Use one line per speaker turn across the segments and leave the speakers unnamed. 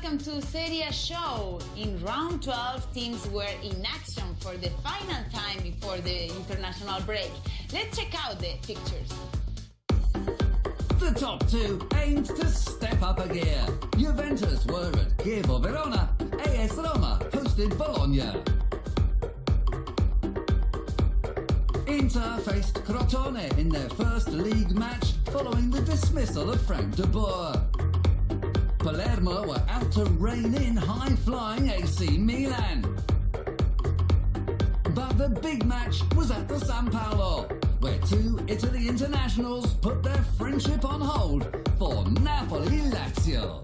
welcome to Serie show. In round 12, teams were in action for the final time before the international break. Let's check out the pictures.
The top two aimed to step up a gear. Juventus were at Chievoverona, AS Roma hosted Bologna. Inter faced Crotone in their first league match following the dismissal of Frank de Boer. Palermo were out to rein in high-flying AC Milan. But the big match was at the San Paolo, where two Italy internationals put their friendship on hold for Napoli-Lazio.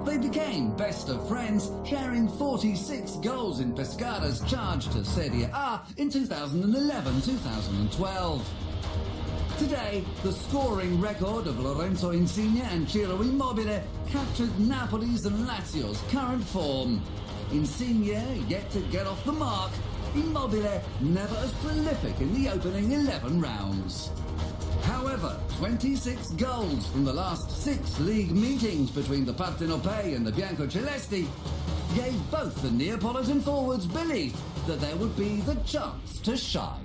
They became best of friends, sharing 46 goals in Pescara's charge to Serie A in 2011-2012. Today, the scoring record of Lorenzo Insigne and Ciro Immobile captured Napoli's and Lazio's current form. Insigne yet to get off the mark, Immobile never as prolific in the opening 11 rounds. However, 26 goals from the last 6 league meetings between the Partenopei and the Biancocelesti gave both the Neapolitan forwards belief that there would be the chance to shine.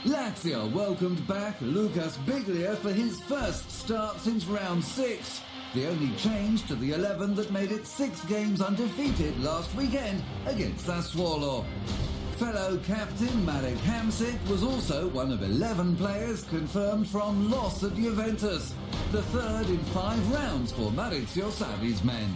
Lazio welcomed back Lucas Biglia for his first start since round 6. The only change to the 11 that made it 6 games undefeated last weekend against Sassuolo. Fellow captain Marek Hamsik was also one of 11 players confirmed from loss at Juventus, the third in 5 rounds for Maurizio Sarri's men.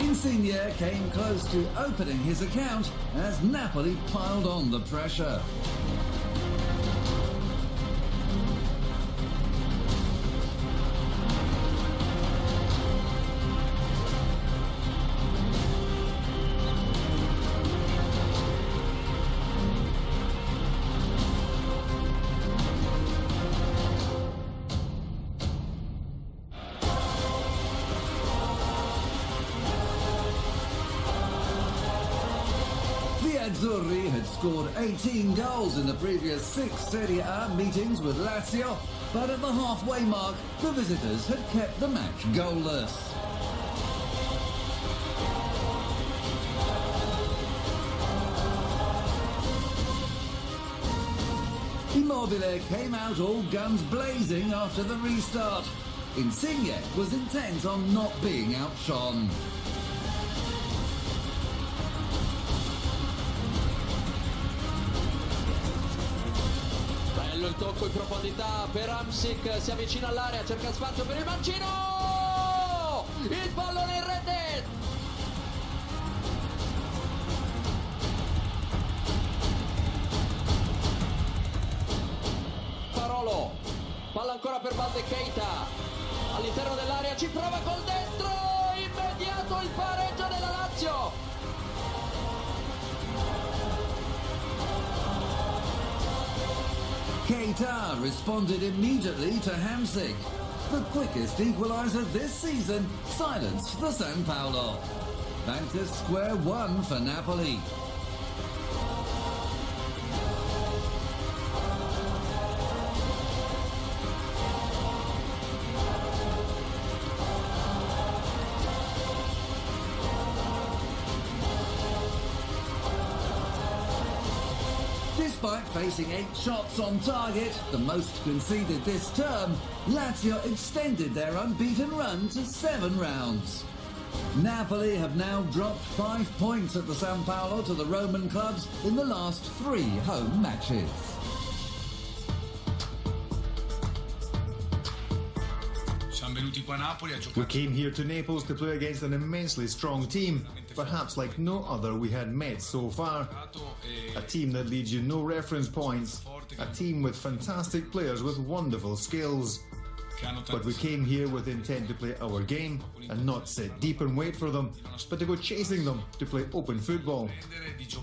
Insigne came close to opening his account as Napoli piled on the pressure. Azzurri had scored 18 goals in the previous 6 Serie A meetings with Lazio, but at the halfway mark, the visitors had kept the match goalless. Immobile came out all guns blazing after the restart. Insigne was intent on not being outshone.
Il tocco in profondità per Hamsik, si avvicina all'area, cerca spazio per il mancino, il pallone in rete. Parolo, palla ancora per Balde Keita, all'interno dell'area ci prova col destro, immediato il pareggio della Lazio.
Keita responded immediately to Hamsik. The quickest equaliser this season silenced the San Paolo. Back to square one for Napoli. Despite facing 8 shots on target, the most conceded this term, Lazio extended their unbeaten run to 7 rounds. Napoli have now dropped 5 points at the San Paolo to the Roman clubs in the last 3 home matches.
We came here to Naples to play against an immensely strong team, perhaps like no other we had met so far. A team that leaves you no reference points, a team with fantastic players with wonderful skills. But we came here with intent to play our game and not sit deep and wait for them, but to go chasing them, to play open football.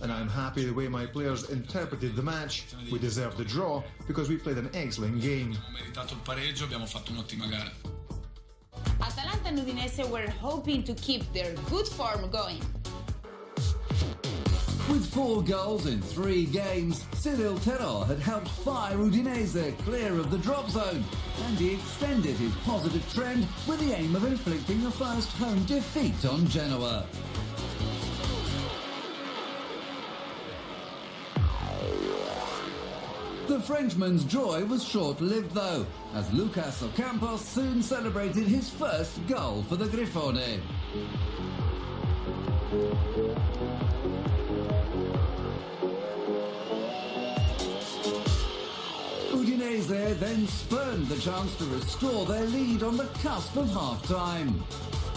And I'm happy the way my players interpreted the match. We deserved the draw because we played an excellent game.
Atalanta and Udinese were hoping to keep their good form going.
With 4 goals in 3 games, Cyril Terror had helped fire Udinese clear of the drop zone, and he extended his positive trend with the aim of inflicting a first home defeat on Genoa. The Frenchman's joy was short-lived though, as Lucas Ocampos soon celebrated his first goal for the Grifone. Udinese then spurned the chance to restore their lead on the cusp of half-time.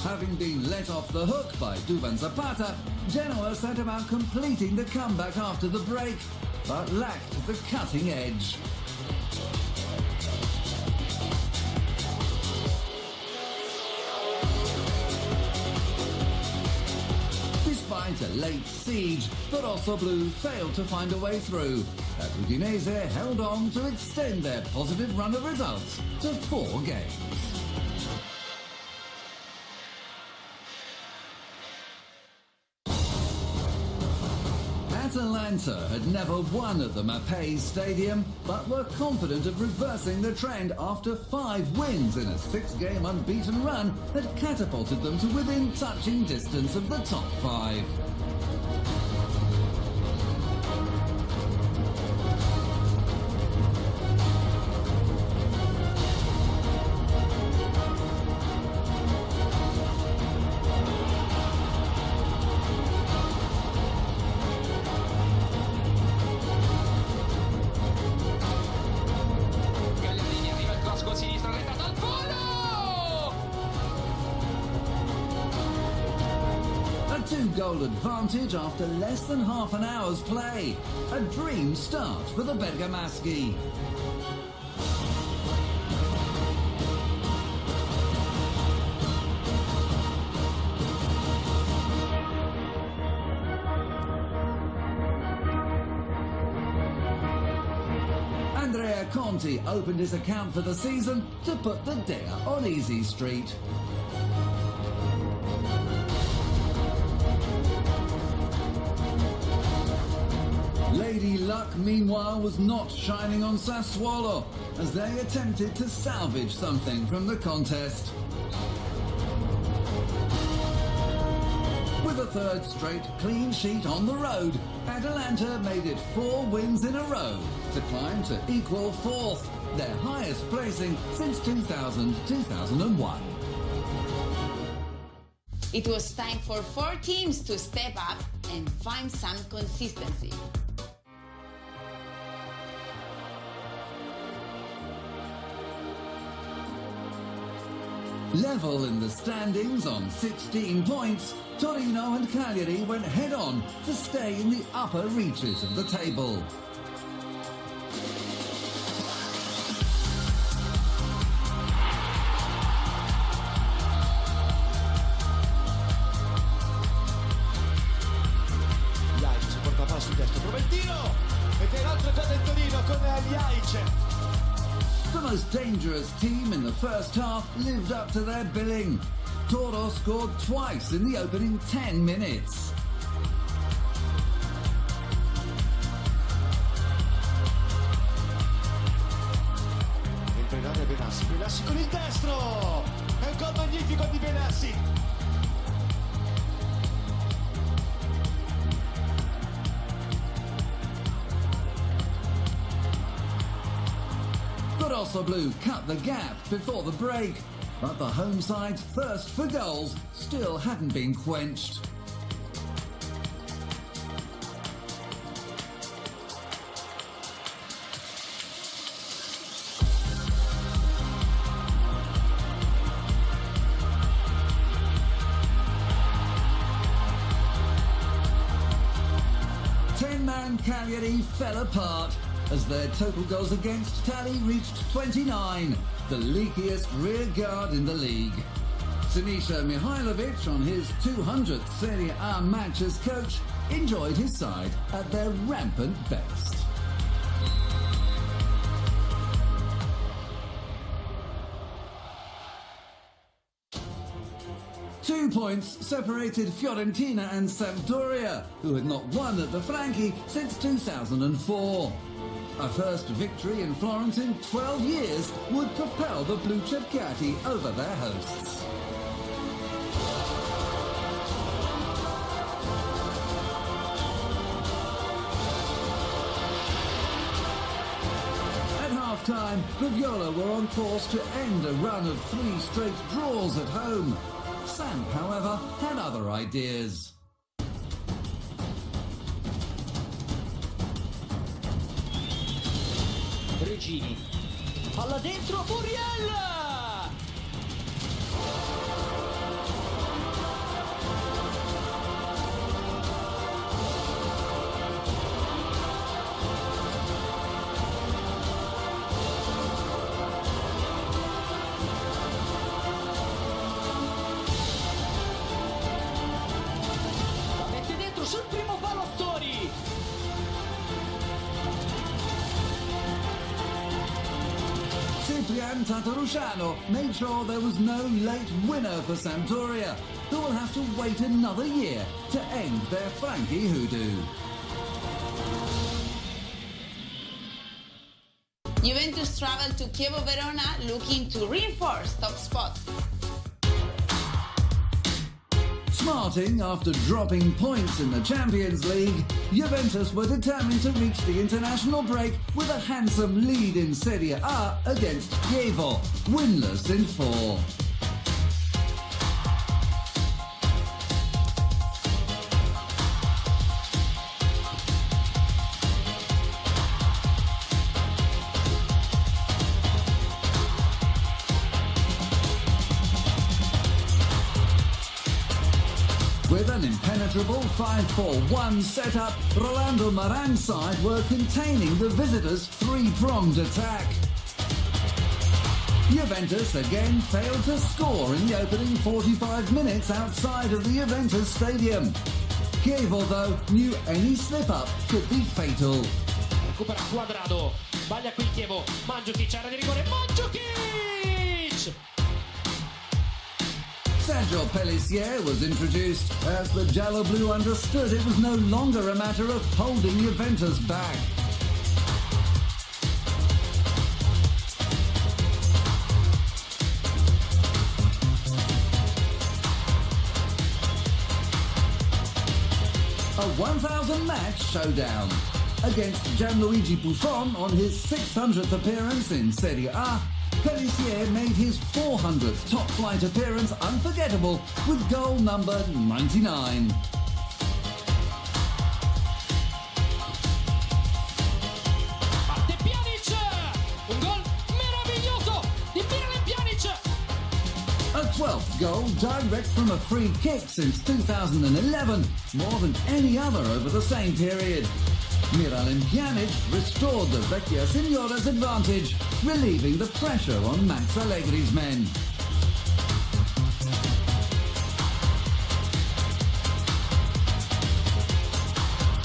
Having been let off the hook by Duvan Zapata, Genoa set about completing the comeback after the break, but lacked the cutting edge. Despite a late siege, the Rossoblu failed to find a way through, as Udinese held on to extend their positive run of results to 4 games. Atalanta had never won at the Mapei Stadium, but were confident of reversing the trend after 5 wins in a 6-game unbeaten run that catapulted them to within touching distance of the top 5. Goal advantage after less than half an hour's play. A dream start for the Bergamaschi. Andrea Conti opened his account for the season to put the Dea on easy street. Lady Luck, meanwhile, was not shining on Sassuolo, as they attempted to salvage something from the contest. With a 3rd straight clean sheet on the road, Atalanta made it 4 wins in a row to climb to equal 4th, their highest placing since 2000-2001.
It was time for 4 teams to step up and find some consistency.
Level in the standings on 16 points, Torino and Cagliari went head-on to stay in the upper reaches of the table.
Laic porta palla sul destro, prova il tiro e peraltro già del Torino con Laic.
The most dangerous team in the first half lived up to their billing. Toro scored twice in the opening 10 minutes.
Entra in area Benassi, Benassi con il destro! È un gol magnifico di Benassi!
The Rossoblu cut the gap before the break, but the home side's thirst for goals still hadn't been quenched. Ten-man Cagliari fell apart as their total goals against tally reached 29, the leakiest rear guard in the league. Sinisa Mihailovic, on his 200th Serie A match as coach, enjoyed his side at their rampant best. 2 points separated Fiorentina and Sampdoria, who had not won at the Franchi since 2004. A first victory in Florence in 12 years would propel the Blu Cerchiati over their hosts. At half-time, the Viola were on course to end a run of 3 straight draws at home. Samp, however, had other ideas.
Regini, palla dentro, Muriel! La mette dentro sul primo palo Stori!
Ciprian Tatarusciano made sure there was no late winner for Sampdoria, who will have to wait another year to end their Franchi hoodoo.
Juventus traveled to Chievoverona looking to reinforce top spot.
Smarting after dropping points in the Champions League, Juventus were determined to reach the international break with a handsome lead in Serie A against Chievo, winless in 4. With an impenetrable 5-4-1 setup, Rolando Maran's side were containing the visitors' 3-pronged attack. Juventus again failed to score in the opening 45 minutes outside of the Juventus Stadium. Chievo, though, knew any slip-up could be fatal.
Recupera Quadrado, sbaglia qui Chievo, Mandzukic, area di rigore, Mandzukic!
Sergio Pellissier was introduced as the Giallo-Blu understood it was no longer a matter of holding Juventus back. A 1,000-match showdown. Against Gianluigi Buffon on his 600th appearance in Serie A, Pellissier made his 400th top-flight appearance unforgettable with goal number 99.
Parte Pjanic! Un gol meraviglioso di Miralem Pjanic!
A 12th goal direct from a free kick since 2011, more than any other over the same period. Miralem Pjanic restored the Vecchia Signora's advantage, relieving the pressure on Max Allegri's men.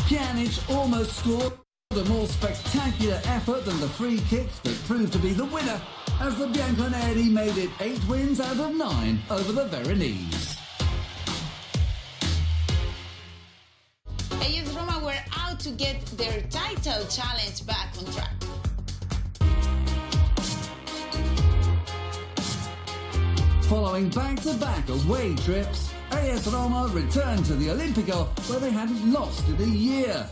Pjanic almost scored a more spectacular effort than the free kick that proved to be the winner, as the Bianconeri made it 8 wins out of 9 over the Veronese.
AS Roma were out to get their title challenge back on track.
Following back-to-back away trips, AS Roma returned to the Olimpico, where they hadn't lost in a year.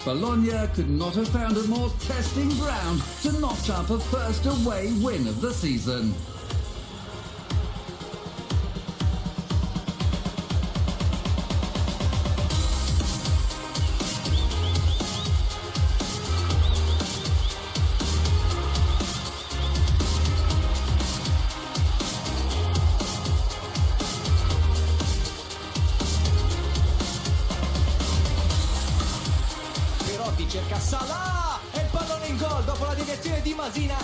Bologna could not have found a more testing ground to notch up a first away win of the season.
Cerca Salah e il pallone in gol dopo la deviazione di Masina.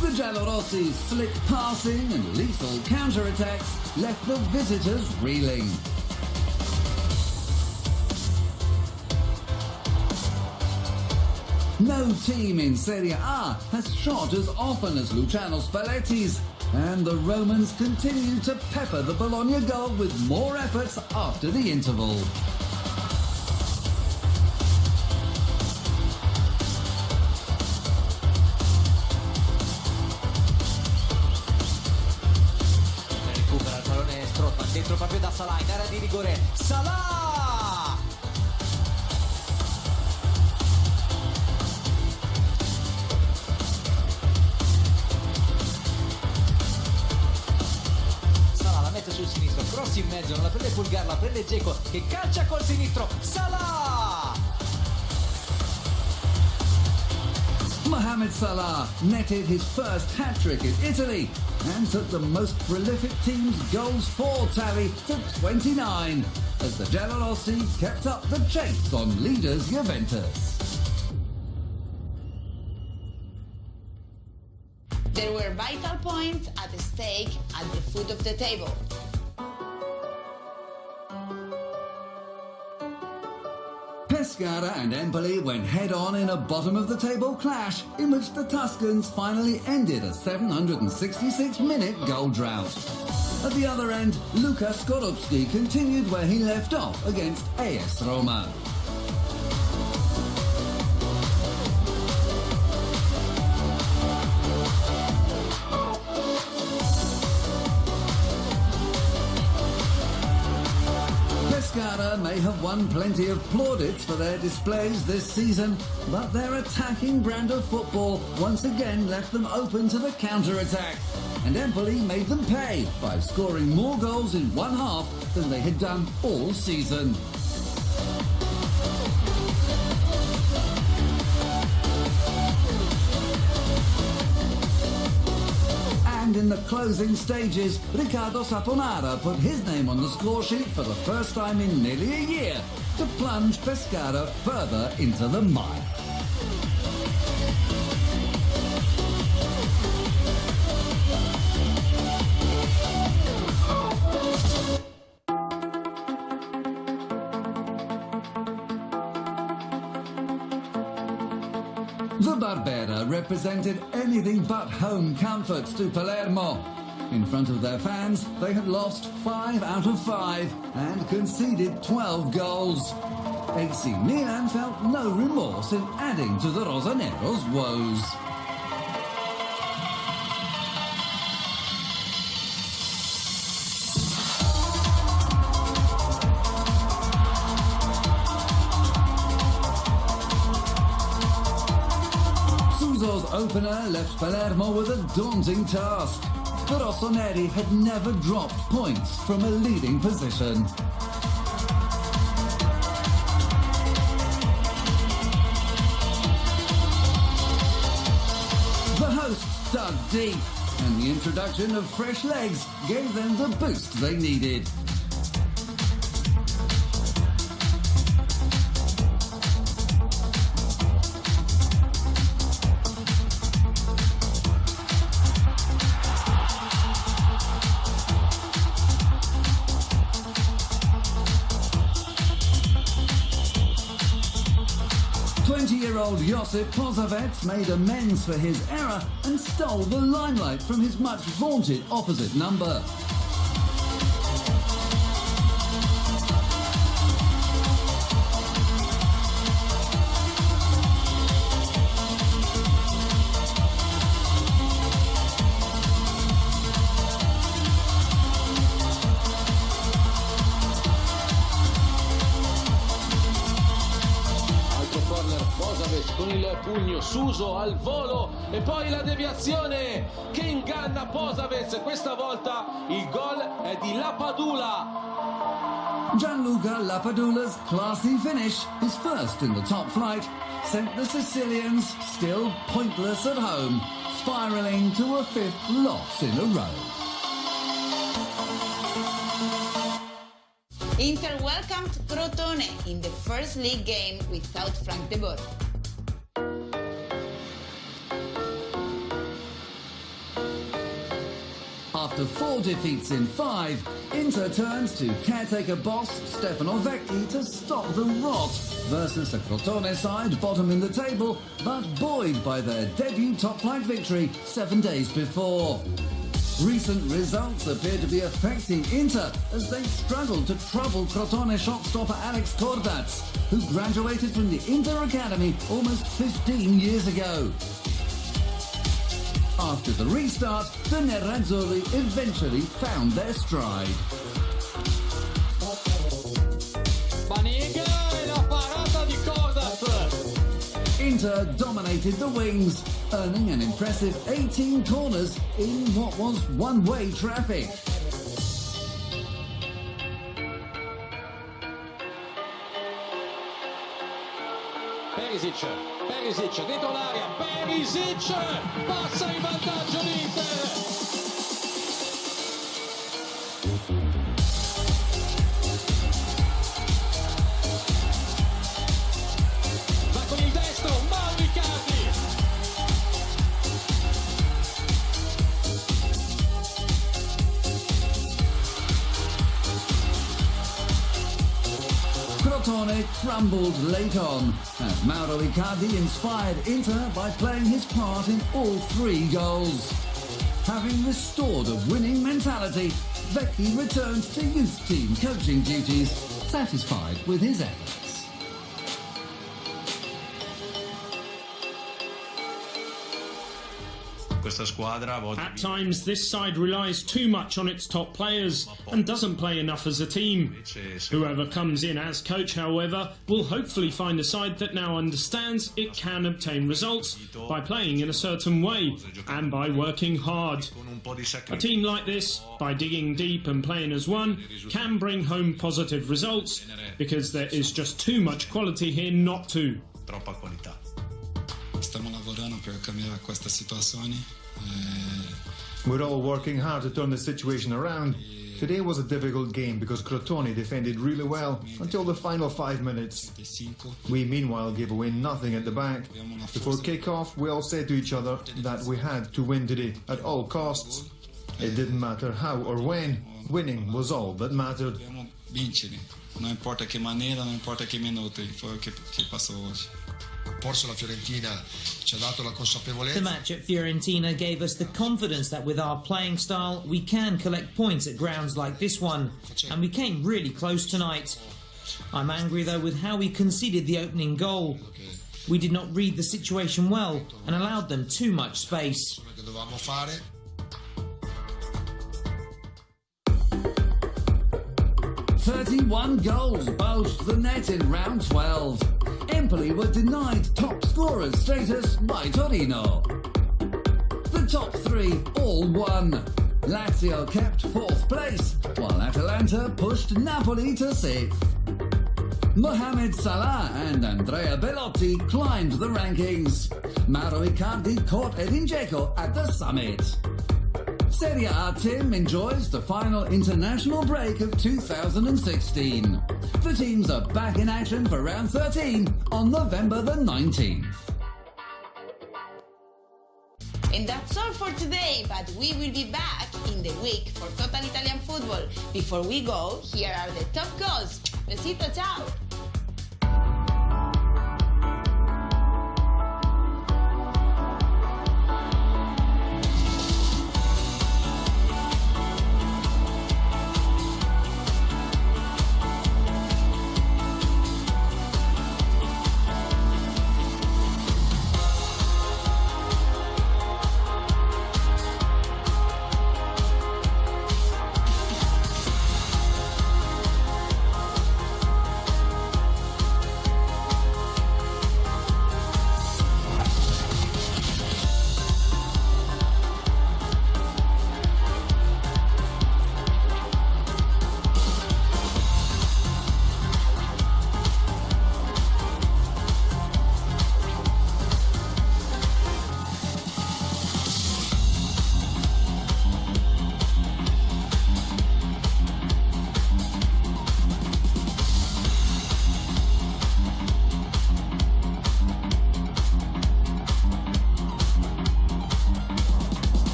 The Giallorossi slick passing and lethal counter-attacks left the visitors reeling. No team in Serie A has shot as often as Luciano Spalletti's, And the Romans continued to pepper the Bologna goal with more efforts after the interval.
Recupera il pallone Strootman dentro proprio da Salah, in area di rigore. Salah! Sul sinistro, cross in mezzo, non la prende Pulgar, la prende Dzeko che calcia col sinistro. Salah!
Mohamed Salah netted his first hat-trick in Italy and took the most prolific team's goals for tally to 29 as the Giallorossi kept up the chase on leaders Juventus.
There were vital points at stake at the foot of the table.
Pescara and Empoli went head-on in a bottom-of-the-table clash in which the Tuscans finally ended a 766-minute goal drought. At the other end, Luka Skorupski continued where he left off against AS Roma. Pescara may have won plenty of plaudits for their displays this season, but their attacking brand of football once again left them open to the counter-attack. And Empoli made them pay by scoring more goals in one half than they had done all season. And in the closing stages, Riccardo Saponara put his name on the score sheet for the first time in nearly a year to plunge Pescara further into the mire. The Barbera represented anything but home comforts to Palermo. In front of their fans, they had lost 5 out of 5 and conceded 12 goals. AC Milan felt no remorse in adding to the Rosaneros' woes. Opener left Palermo with a daunting task. The Rossoneri had never dropped points from a leading position. The hosts dug deep, and the introduction of fresh legs gave them the boost they needed. Josip Pozovec made amends for his error and stole the limelight from his much vaunted opposite number.
Con il pugno Suso al volo e poi la deviazione che inganna Posavec. Questa volta il gol è di Lapadula.
Gianluca Lapadula's classy finish, his first in the top flight, sent the Sicilians, still pointless at home, spiralling to a 5th loss in a row.
Inter welcomed Crotone in the first league game without Frank de Boer.
After 4 defeats in 5, Inter turns to caretaker boss Stefano Vecchi to stop the rot versus a Crotone side bottom in the table, but buoyed by their debut top-flight victory 7 days before. Recent results appear to be affecting Inter as they struggle to trouble Crotone shot-stopper Alex Cordaz, who graduated from the Inter Academy almost 15 years ago. After the restart, the Nerazzurri eventually found their stride. Inter dominated the wings, earning an impressive 18 corners in what was one-way traffic.
Perisic dentro l'area, Perisic passa in vantaggio l'Inter.
Crotone crumbled late on, and Mauro Icardi inspired Inter by playing his part in all 3 goals. Having restored a winning mentality, Vecchi returned to youth team coaching duties, satisfied with his efforts.
At times, this side relies too much on its top players and doesn't play enough as a team. Whoever comes in as coach, however, will hopefully find a side that now understands it can obtain results by playing in a certain way and by working hard. A team like this, by digging deep and playing as one, can bring home positive results because there is just too much quality here not to.
Stiamo lavorando per cambiare questa situazione.
We're all working hard to turn the situation around. Today was a difficult game because Crotone defended really well until the final 5 minutes. We meanwhile gave away nothing at the back. Before kick-off, we all said to each other that we had to win today at all costs. It didn't matter how or when, winning was all that mattered.
Vincere, non importa che maniera, non importa che minuti, foi o que passou hoje.
The match at Fiorentina gave us the confidence that with our playing style we can collect points at grounds like this one, and we came really close tonight. I'm angry though with how we conceded the opening goal. We did not read the situation well and allowed them too much space.
31 goals bulged the net in round 12. Empoli were denied top scorers status by Torino. The top 3 all won. Lazio kept 4th place, while Atalanta pushed Napoli to 6th. Mohamed Salah and Andrea Bellotti climbed the rankings. Mauro Icardi caught Edin Dzeko at the summit. Serie A team enjoys the final international break of 2016. The teams are back in action for round 13 on November the 19th.
And that's all for today, but we will be back in the week for Total Italian Football. Before we go, here are the top goals. Besito, ciao!